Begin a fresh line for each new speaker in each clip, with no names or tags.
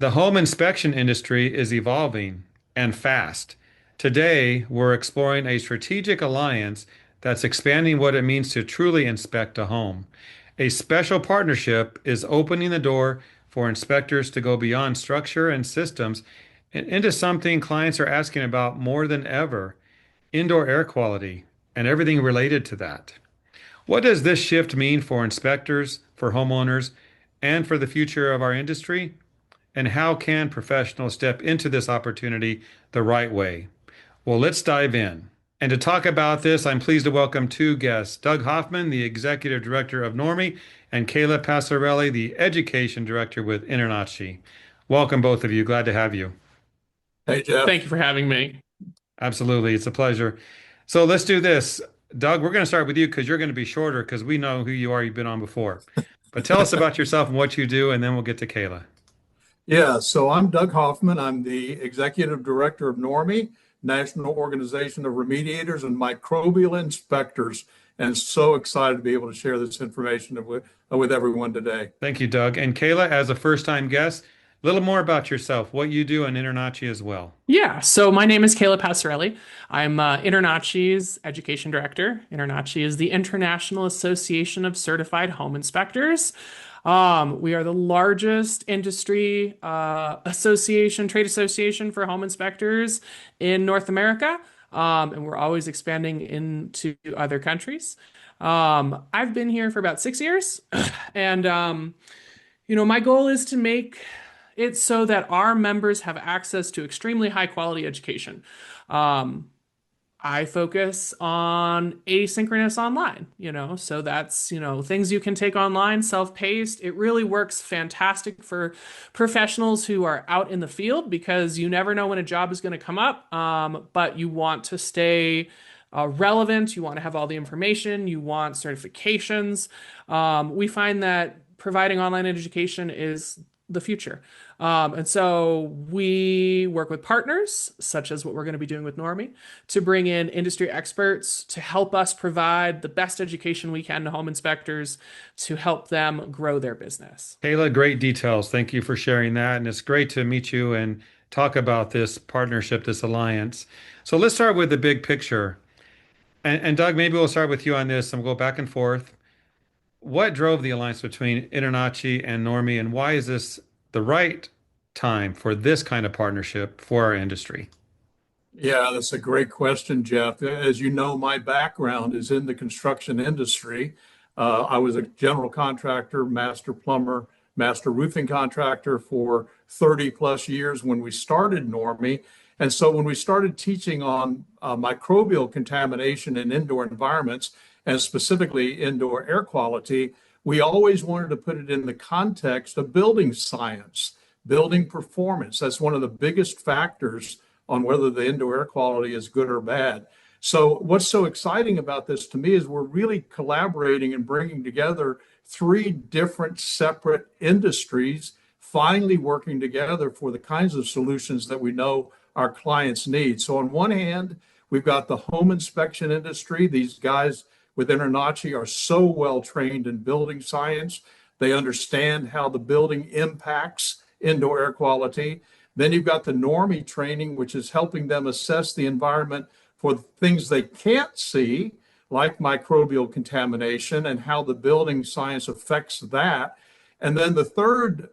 The home inspection industry is evolving and fast. Today, we're exploring a strategic alliance that's expanding what it means to truly inspect a home. A special partnership is opening the door for inspectors to go beyond structure and systems and into something clients are asking about more than ever: indoor air quality and everything related to that. What does this shift mean for inspectors, for homeowners, and for the future of our industry? And how can professionals step into this opportunity the right way? Well, let's dive in. And to talk about this, I'm pleased to welcome two guests: Doug Hoffman, the Executive Director of NORMI, and Kayla Passarelli, the Education Director with InterNACHI. Welcome, both of you. Glad to have you.
Hey, Jeff.
Thank you for having me.
Absolutely. It's a pleasure. So let's do this. Doug, we're going to start with you because you're going to be shorter because we know who you are. You've been on before. But tell us about yourself and what you do, and then we'll get to Kayla.
Yeah, so I'm Doug Hoffman. I'm the Executive Director of NORMI, National Organization of Remediators and Microbial Inspectors, and so excited to be able to share this information with everyone today.
Thank you, Doug. And Kayla, as a first-time guest, a little more about yourself, what you do in InterNACHI as well.
Yeah, so my name is Kayla Passarelli. I'm InterNACHI's Education Director. InterNACHI is the International Association of Certified Home Inspectors. We are the largest industry trade association for home inspectors in North America, and we're always expanding into other countries. I've been here for about 6 years, and my goal is to make it so that our members have access to extremely high quality education. Um, I focus on asynchronous online, so that's, things you can take online, self-paced. It really works fantastic for professionals who are out in the field because you never know when a job is going to come up, but you want to stay relevant, you want to have all the information, you want certifications. We find that providing online education is the future. And so we work with partners, such as what we're going to be doing with NORMI, to bring in industry experts to help us provide the best education we can to home inspectors to help them grow their business.
Kayla, great details. Thank you for sharing that. And it's great to meet you and talk about this partnership, this alliance. So let's start with the big picture. And Doug, maybe we'll start with you on this and we'll go back and forth. What drove the alliance between InterNACHI and NORMI, and why is this the right time for this kind of partnership for our industry?
Yeah, that's a great question, Jeff. As you know, my background is in the construction industry. I was a general contractor, master plumber, master roofing contractor for 30 plus years when we started NORMI. And so when we started teaching on microbial contamination in indoor environments, and specifically indoor air quality, we always wanted to put it in the context of building science, building performance. That's one of the biggest factors on whether the indoor air quality is good or bad. So what's so exciting about this to me is we're really collaborating and bringing together three different separate industries, finally working together for the kinds of solutions that we know our clients need. So on one hand, we've got the home inspection industry. These guys with InterNACHI are so well trained in building science. They understand how the building impacts indoor air quality. Then you've got the NORMI training, which is helping them assess the environment for things they can't see, like microbial contamination and how the building science affects that. And then the third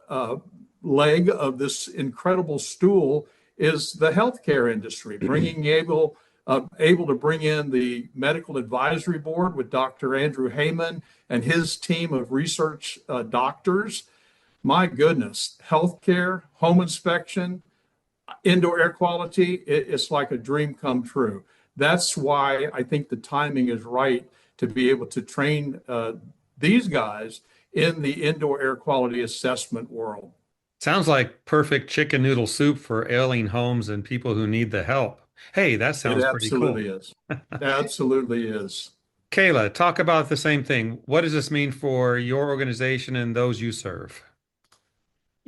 leg of this incredible stool is the healthcare industry, able to bring in the medical advisory board with Dr. Andrew Heyman and his team of research doctors. My goodness, healthcare, home inspection, indoor air quality, it's like a dream come true. That's why I think the timing is right to be able to train these guys in the indoor air quality assessment world.
Sounds like perfect chicken noodle soup for ailing homes and people who need the help. Hey, that
It
sounds pretty cool.
absolutely is. Absolutely is.
Kayla, talk about the same thing. What does this mean for your organization and those you serve?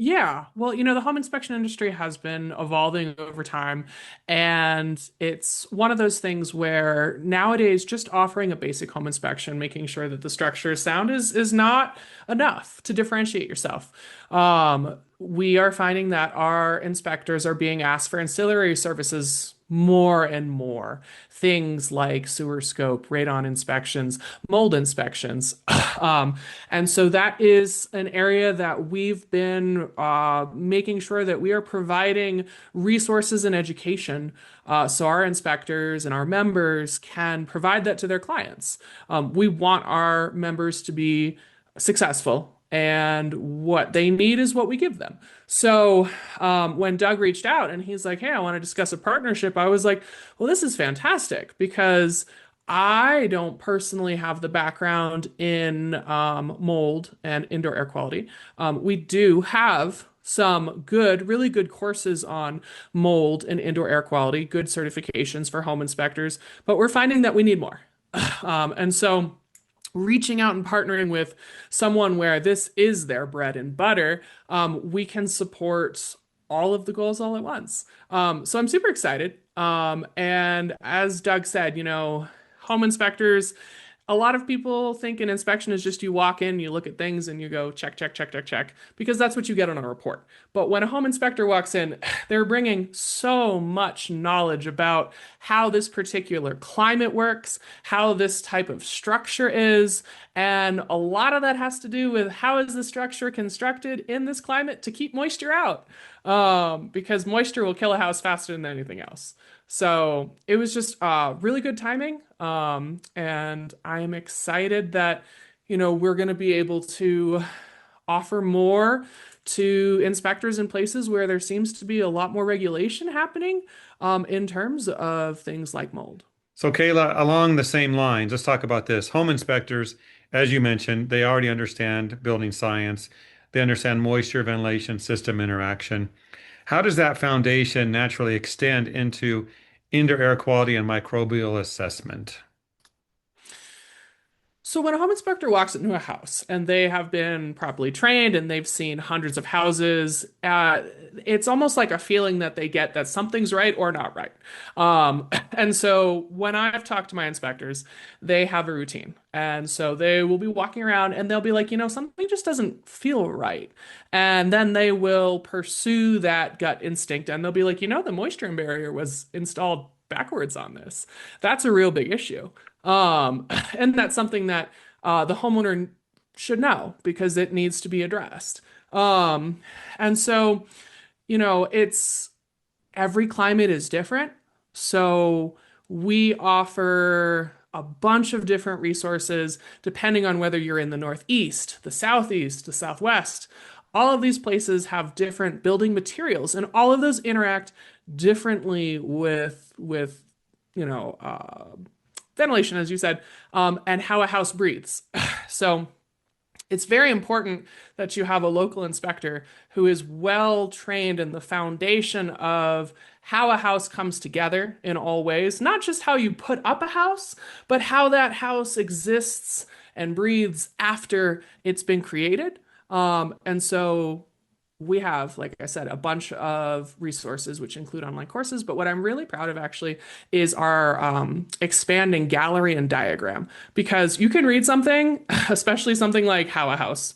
Yeah, well, the home inspection industry has been evolving over time, and it's one of those things where nowadays just offering a basic home inspection, making sure that the structure is sound is not enough to differentiate yourself. We are finding that our inspectors are being asked for ancillary services more and more. Things like sewer scope, radon inspections, mold inspections. Um, and so that is an area that we've been making sure that we are providing resources and education so our inspectors and our members can provide that to their clients. We want our members to be successful, and what they need is what we give them. So when Doug reached out and he's like, "Hey, I want to discuss a partnership," I was like, "Well, this is fantastic because I don't personally have the background in mold and indoor air quality. We do have some good, really good courses on mold and indoor air quality, good certifications for home inspectors, but we're finding that we need more." And so reaching out and partnering with someone where this is their bread and butter, we can support all of the goals all at once. So I'm super excited. And as Doug said, home inspectors, a lot of people think an inspection is just you walk in, you look at things, and you go check, check, check, check, check, because that's what you get on a report. But when a home inspector walks in, they're bringing so much knowledge about how this particular climate works, how this type of structure is, and a lot of that has to do with how is the structure constructed in this climate to keep moisture out, because moisture will kill a house faster than anything else. So it was just really good timing. And I'm excited that, we're going to be able to offer more to inspectors in places where there seems to be a lot more regulation happening in terms of things like mold.
So, Kayla, along the same lines, let's talk about this. Home inspectors, as you mentioned, they already understand building science. They understand moisture, ventilation, system interaction. How does that foundation naturally extend into indoor air quality and microbial assessment?
So when a home inspector walks into a house and they have been properly trained and they've seen hundreds of houses, it's almost like a feeling that they get that something's right or not right. And so when I've talked to my inspectors, they have a routine. And so they will be walking around and they'll be like, something just doesn't feel right. And then they will pursue that gut instinct and they'll be like, the moisture barrier was installed backwards on this. That's a real big issue. And that's something that the homeowner should know because it needs to be addressed. And so, it's every climate is different. So we offer a bunch of different resources depending on whether you're in the Northeast, the Southeast, the Southwest. All of these places have different building materials, and all of those interact differently with ventilation, as you said, and how a house breathes. So it's very important that you have a local inspector who is well trained in the foundation of how a house comes together in all ways, not just how you put up a house, but how that house exists and breathes after it's been created. And so we have, like I said, a bunch of resources, which include online courses. But what I'm really proud of actually is our expanding gallery and diagram, because you can read something, especially something like how a house,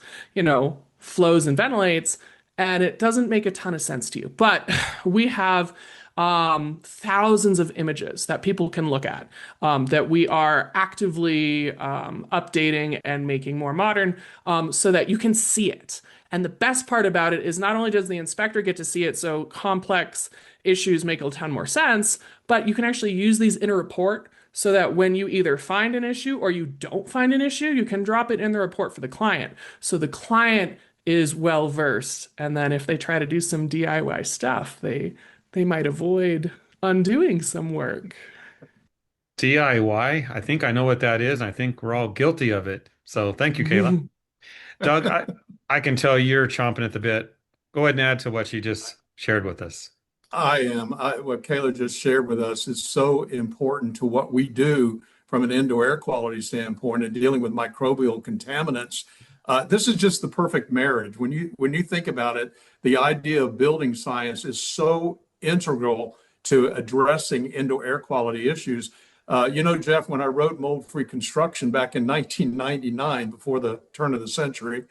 flows and ventilates, and it doesn't make a ton of sense to you. But we have thousands of images that people can look at that we are actively updating and making more modern so that you can see it. And the best part about it is not only does the inspector get to see it, so complex issues make a ton more sense, but you can actually use these in a report so that when you either find an issue or you don't find an issue, you can drop it in the report for the client. So the client is well versed. And then if they try to do some DIY stuff, they might avoid undoing some work.
DIY, I think I know what that is. And I think we're all guilty of it. So thank you, Kayla. Doug, I can tell you're chomping at the bit. Go ahead and add to what you just shared with us.
I am. What Kayla just shared with us is so important to what we do from an indoor air quality standpoint and dealing with microbial contaminants. This is just the perfect marriage. When you think about it, the idea of building science is so integral to addressing indoor air quality issues. Jeff, when I wrote Mold-Free Construction back in 1999, before the turn of the century,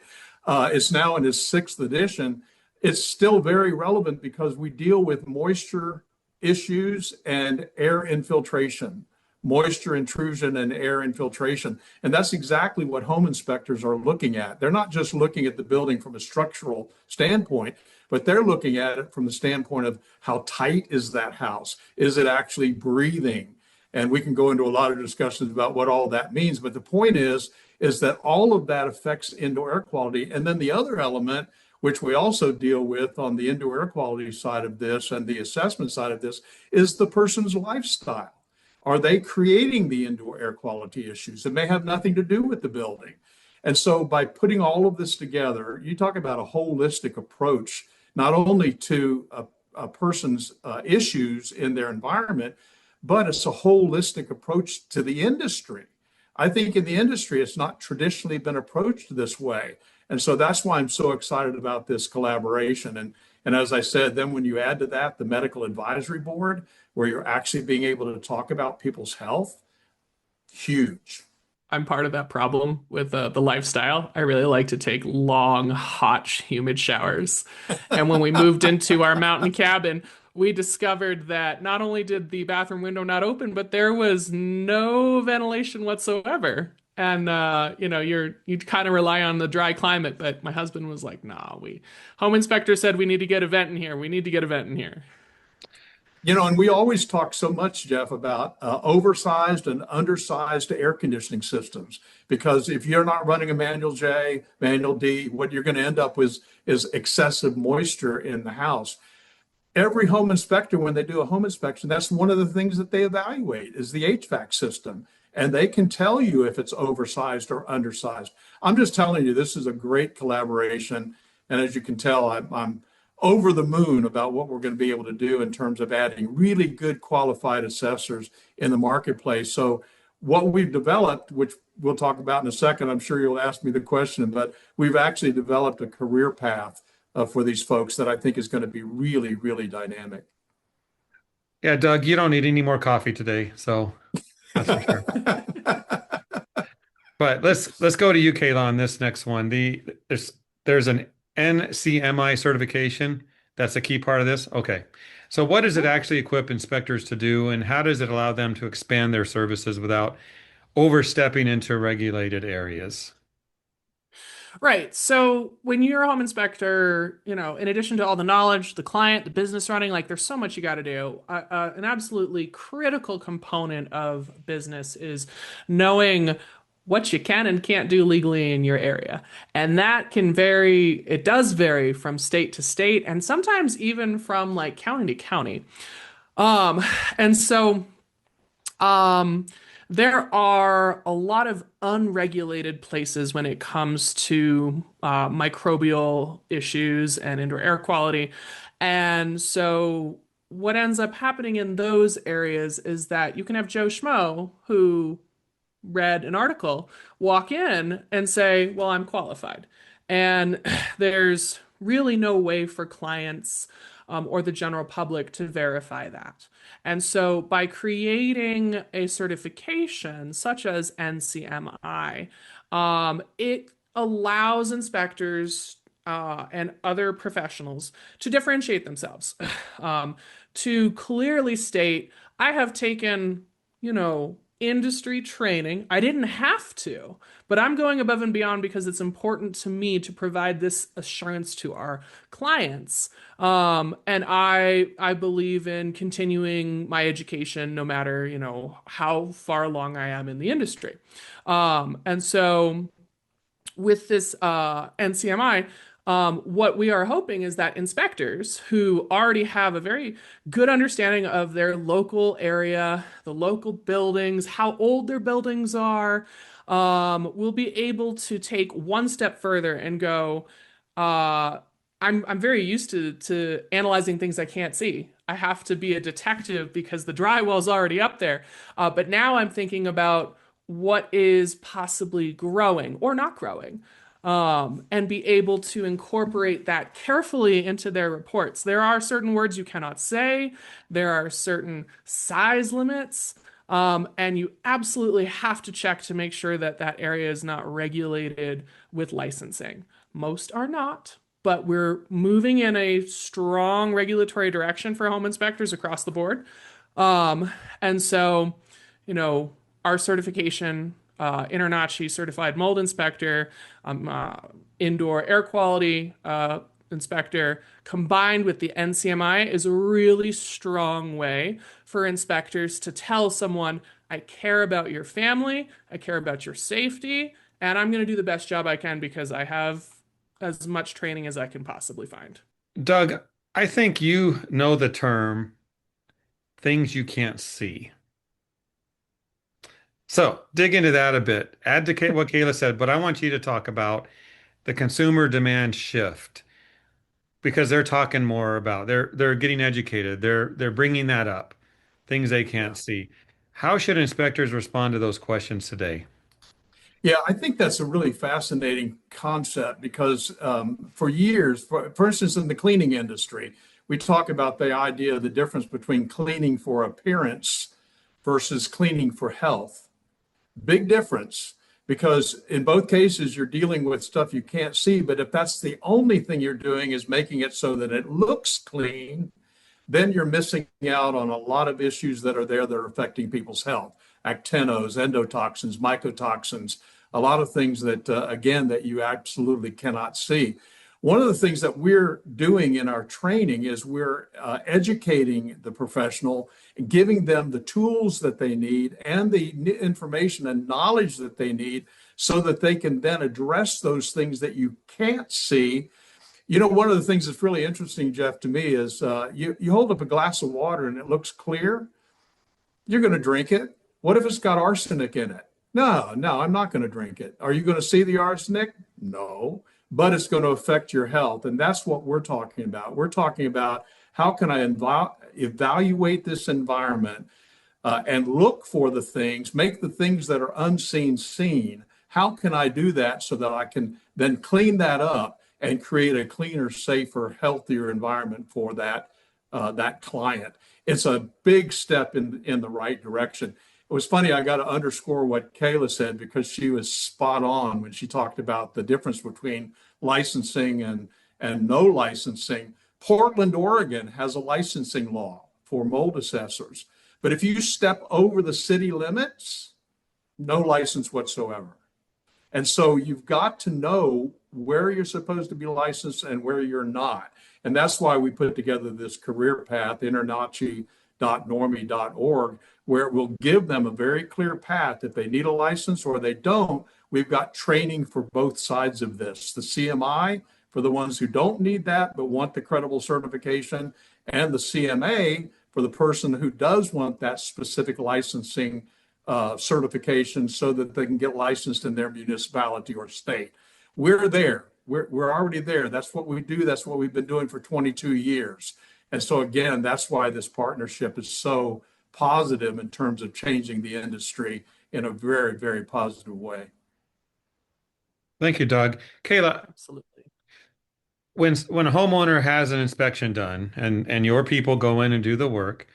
it's now in its sixth edition. It's still very relevant because we deal with moisture issues and air infiltration, moisture intrusion and air infiltration. And that's exactly what home inspectors are looking at. They're not just looking at the building from a structural standpoint, but they're looking at it from the standpoint of how tight is that house? Is it actually breathing? And we can go into a lot of discussions about what all that means. But the point is that all of that affects indoor air quality. And then the other element, which we also deal with on the indoor air quality side of this and the assessment side of this, is the person's lifestyle. Are they creating the indoor air quality issues? It may have nothing to do with the building. And so by putting all of this together, you talk about a holistic approach, not only to a person's issues in their environment, but it's a holistic approach to the industry. I think in the industry, it's not traditionally been approached this way. And so that's why I'm so excited about this collaboration. And as I said, then when you add to that the medical advisory board, where you're actually being able to talk about people's health, huge.
I'm part of that problem with the lifestyle. I really like to take long, hot, humid showers. And when we moved into our mountain cabin, we discovered that not only did the bathroom window not open, but there was no ventilation whatsoever. And you kind of rely on the dry climate. But my husband was like, "Nah, home inspector said we need to get a vent in here. We need to get a vent in here."
And we always talk so much, Jeff, about oversized and undersized air conditioning systems, because if you're not running a manual J, manual D, what you're going to end up with is excessive moisture in the house. Every home inspector, when they do a home inspection, that's one of the things that they evaluate is the HVAC system. And they can tell you if it's oversized or undersized. I'm just telling you, this is a great collaboration. And as you can tell, I'm over the moon about what we're going to be able to do in terms of adding really good qualified assessors in the marketplace. So what we've developed, which we'll talk about in a second, I'm sure you'll ask me the question, but we've actually developed a career path for these folks that I think is going to be really, really dynamic.
Yeah, Doug, you don't need any more coffee today, so that's for sure. But let's go to you, Kayla, on this next one. There's an NCMI certification. That's a key part of this. Okay. So what does it actually equip inspectors to do, and how does it allow them to expand their services without overstepping into regulated areas?
Right. So when you're a home inspector, in addition to all the knowledge, the client, the business running, like there's so much you got to do. An absolutely critical component of business is knowing what you can and can't do legally in your area. And that can vary, it does vary from state to state, and sometimes even from like county to county. Um, and so there are a lot of unregulated places when it comes to microbial issues and indoor air quality. And so what ends up happening in those areas is that you can have Joe Schmo who read an article walk in and say, "Well, I'm qualified." And there's really no way for clients or the general public to verify that. And so by creating a certification such as NCMI, it allows inspectors and other professionals to differentiate themselves, to clearly state, "I have taken, industry training. I didn't have to, but I'm going above and beyond because it's important to me to provide this assurance to our clients. And I believe in continuing my education no matter, how far along I am in the industry." And so with this NCMI, what we are hoping is that inspectors who already have a very good understanding of their local area, the local buildings, how old their buildings are, will be able to take one step further and go, I'm very used to analyzing things I can't see. I have to be a detective because the drywall's already up there. But now I'm thinking about what is possibly growing or not growing. and be able to incorporate that carefully into their reports. There are certain words you cannot say, there are certain size limits, and you absolutely have to check to make sure that that area is not regulated with licensing. Most are not, but we're moving in a strong regulatory direction for home inspectors across the board. And so, you know, our certification, InterNACHI certified mold inspector, indoor air quality inspector, combined with the NCMI is a really strong way for inspectors to tell someone, I care about your family, I care about your safety, and I'm going to do the best job I can because I have as much training as I can possibly find.
Doug, I think you know the term things you can't see. So dig into that a bit. Add to what Kayla said, but I want you to talk about the consumer demand shift because they're talking more about they're getting educated. They're bringing that up, things they can't
Yeah.
see. How should inspectors respond to those questions today?
Yeah, I think that's a really fascinating concept because for years, for instance, in the cleaning industry, we talk about the idea of the difference between cleaning for appearance versus cleaning for health. Big difference because in both cases, you're dealing with stuff you can't see. But if that's the only thing you're doing is making it so that it looks clean, then you're missing out on a lot of issues that are there that are affecting people's health. Actinos, endotoxins, mycotoxins, a lot of things that, again, that you absolutely cannot see. One of the things that we're doing in our training is we're educating the professional and giving them the tools that they need and the information and knowledge that they need so that they can then address those things that you can't see. You know, one of the things that's really interesting, Jeff, to me is you hold up a glass of water and it looks clear. You're going to drink it. What if it's got arsenic in it? No, no, I'm not going to drink it. Are you going to see the arsenic? No, but it's going to affect your health. And that's what we're talking about. We're talking about how can I evaluate this environment and look for the things, make the things that are unseen seen. How can I do that so that I can then clean that up and create a cleaner, safer, healthier environment for that client? It's a big step in the right direction. It was funny. I got to underscore what Kayla said because she was spot on when she talked about the difference between licensing and no licensing. Portland, Oregon has a licensing law for mold assessors. But if you step over the city limits, no license whatsoever. And so you've got to know where you're supposed to be licensed and where you're not. And that's why we put together this career path, InterNACHI.NORMI.org, where it will give them a very clear path. If they need a license or they don't, we've got training for both sides of this. The CMI for the ones who don't need that but want the credible certification, and the CMA for the person who does want that specific licensing certification so that they can get licensed in their municipality or state. We're there. We're already there. That's what we do. That's what we've been doing for 22 years. And so, again, that's why this partnership is so positive in terms of changing the industry in a very, very positive way.
Thank you, Doug. Kayla,
Absolutely.
when a homeowner has an inspection done and your people go in and do the work,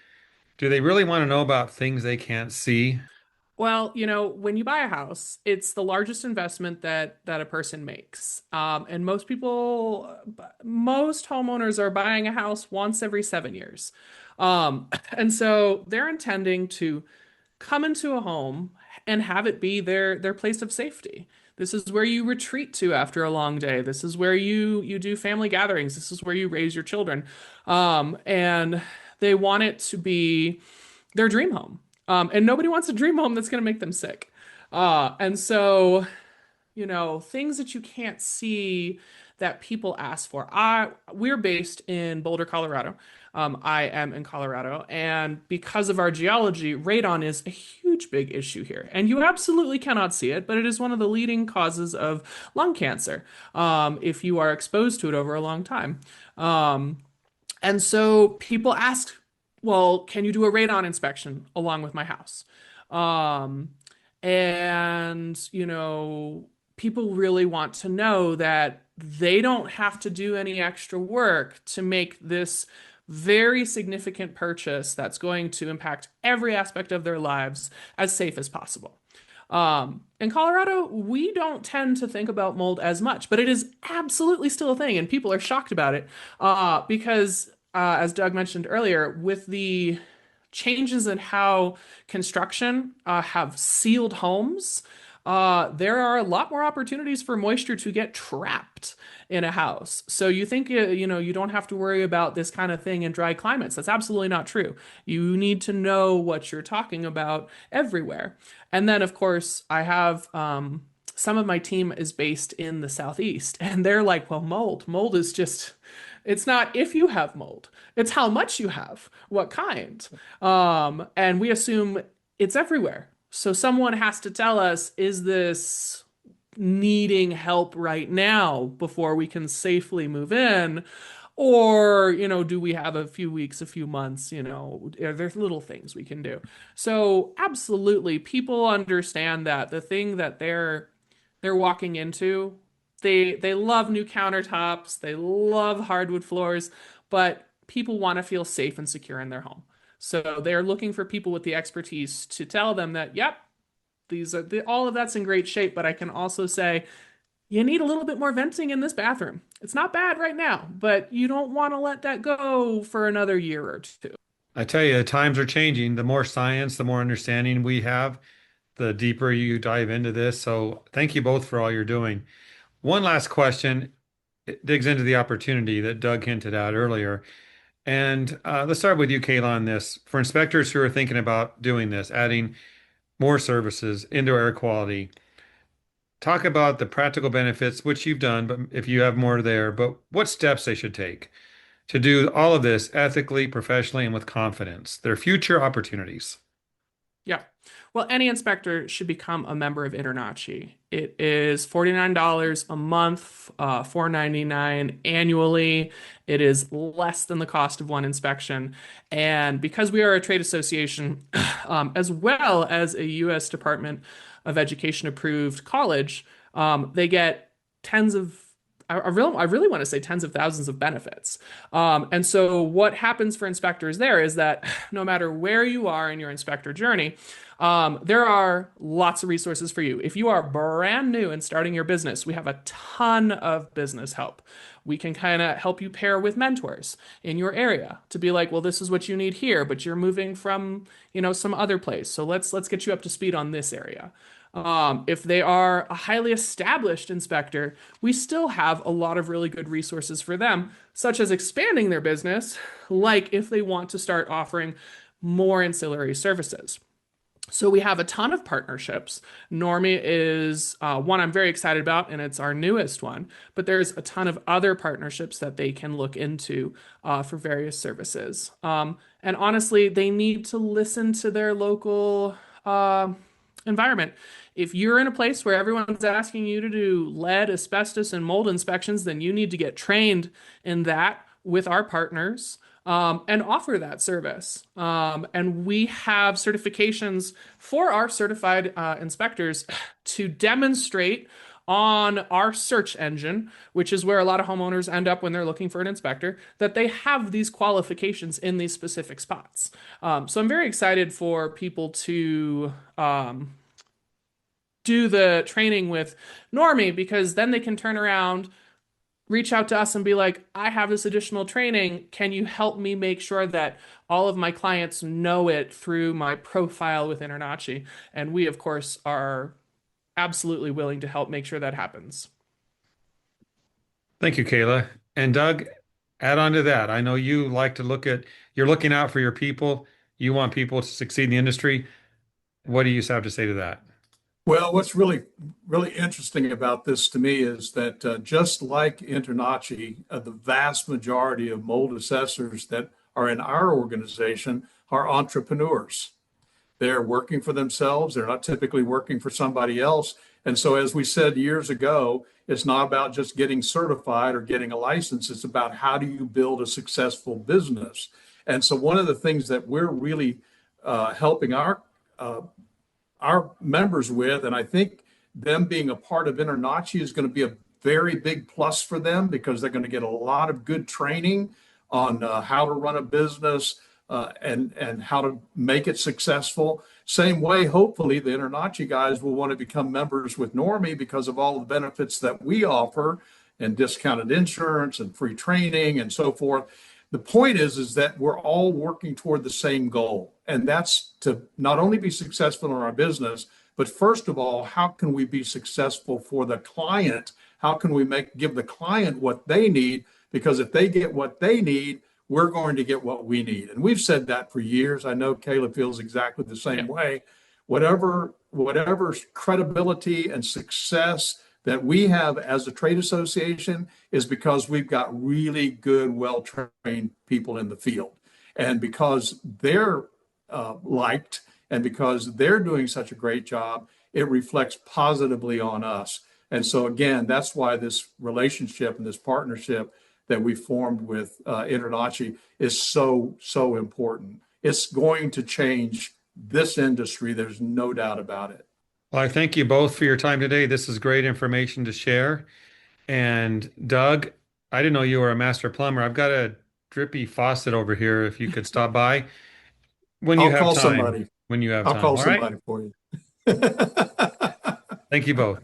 do they really want to know about things they can't see?
Well, you know, when you buy a house, it's the largest investment that a person makes. And most homeowners are buying a house once every 7 years. And so they're intending to come into a home and have it be their place of safety. This is where you retreat to after a long day. This is where you do family gatherings. This is where you raise your children. And they want it to be their dream home. And nobody wants a dream home that's going to make them sick. And so, you know, things that you can't see that people ask for. We're based in Boulder, Colorado. I am in Colorado, and because of our geology, radon is a huge big issue here. And you absolutely cannot see it, but it is one of the leading causes of lung cancer if you are exposed to it over a long time. And so people ask, well, can you do a radon inspection along with my house? Um, and, you know, people really want to know that they don't have to do any extra work to make this very significant purchase that's going to impact every aspect of their lives as safe as possible. In Colorado, we don't tend to think about mold as much, but it is absolutely still a thing, and people are shocked about it because, as Doug mentioned earlier, with the changes in how construction have sealed homes, there are a lot more opportunities for moisture to get trapped in a house. So you think, you don't have to worry about this kind of thing in dry climates. That's absolutely not true. You need to know what you're talking about everywhere. And then, of course, I have some of my team is based in the Southeast, and they're like, well, mold is just, it's not if you have mold, it's how much you have, what kind. And we assume it's everywhere. So someone has to tell us, is this needing help right now before we can safely move in? Or, do we have a few weeks, a few months, there's little things we can do. So absolutely, people understand that the thing that they're walking into, they love new countertops, they love hardwood floors, but people want to feel safe and secure in their home. So they're looking for people with the expertise to tell them that, yep, all of that's in great shape, but I can also say you need a little bit more venting in this bathroom. It's not bad right now, but you don't want to let that go for another year or two.
I tell you, the times are changing. The more science, the more understanding we have, the deeper you dive into this. So thank you both for all you're doing. One last question. It digs into the opportunity that Doug hinted at earlier. And let's start with you, Kayla, on this. For inspectors who are thinking about doing this, adding more services, indoor air quality, talk about the practical benefits, which you've done, but if you have more there, but what steps they should take to do all of this ethically, professionally, and with confidence, their future opportunities.
Yeah. Well, any inspector should become a member of InterNACHI. It is $49 a month, $4.99 annually. It is less than the cost of one inspection. And because we are a trade association, as well as a U.S. Department of Education approved college, they get tens of I really want to say tens of thousands of benefits. And so what happens for inspectors there is that no matter where you are in your inspector journey, there are lots of resources for you. If you are brand new and starting your business, we have a ton of business help. We can kind of help you pair with mentors in your area to be like, well, this is what you need here, but you're moving from, some other place. So let's get you up to speed on this area. If they are a highly established inspector, we still have a lot of really good resources for them, such as expanding their business, like if they want to start offering more ancillary services. So we have a ton of partnerships. NORMI is one I'm very excited about, and it's our newest one. But there's a ton of other partnerships that they can look into for various services. And honestly, they need to listen to their local environment. If you're in a place where everyone's asking you to do lead, asbestos, and mold inspections, then you need to get trained in that with our partners and offer that service. And we have certifications for our certified inspectors to demonstrate on our search engine, which is where a lot of homeowners end up when they're looking for an inspector, that they have these qualifications in these specific spots. So I'm very excited for people to do the training with NORMI, because then they can turn around, reach out to us and be like, I have this additional training. Can you help me make sure that all of my clients know it through my profile with InterNACHI? And we, of course, are absolutely willing to help make sure that happens.
Thank you, Kayla. And Doug, add on to that. I know you like to you're looking out for your people. You want people to succeed in the industry. What do you have to say to that?
Well, what's really, really interesting about this to me is that just like InterNACHI, the vast majority of mold assessors that are in our organization are entrepreneurs. They're working for themselves. They're not typically working for somebody else. And so, as we said years ago, it's not about just getting certified or getting a license. It's about how do you build a successful business. And so one of the things that we're really helping our members with, and I think them being a part of InterNACHI is going to be a very big plus for them because they're going to get a lot of good training on how to run a business and how to make it successful. Same way, hopefully, the InterNACHI guys will want to become members with NORMI because of all the benefits that we offer and discounted insurance and free training and so forth. The point is that we're all working toward the same goal, and that's to not only be successful in our business, but first of all, how can we be successful for the client? How can we give the client what they need? Because if they get what they need, we're going to get what we need. And we've said that for years. I know Caleb feels exactly the same way. Whatever credibility and success that we have as a trade association is because we've got really good, well-trained people in the field. And because they're liked and because they're doing such a great job, it reflects positively on us. And so again, that's why this relationship and this partnership that we formed with InterNACHI is so, so important. It's going to change this industry. There's no doubt about it.
Well, I thank you both for your time today. This is great information to share. And Doug, I didn't know you were a master plumber. I've got a drippy faucet over here. If you could stop by when you
I'll
have
call
time.
somebody.
When you have
I'll
time.
call
All right.
somebody for you.
Thank you both.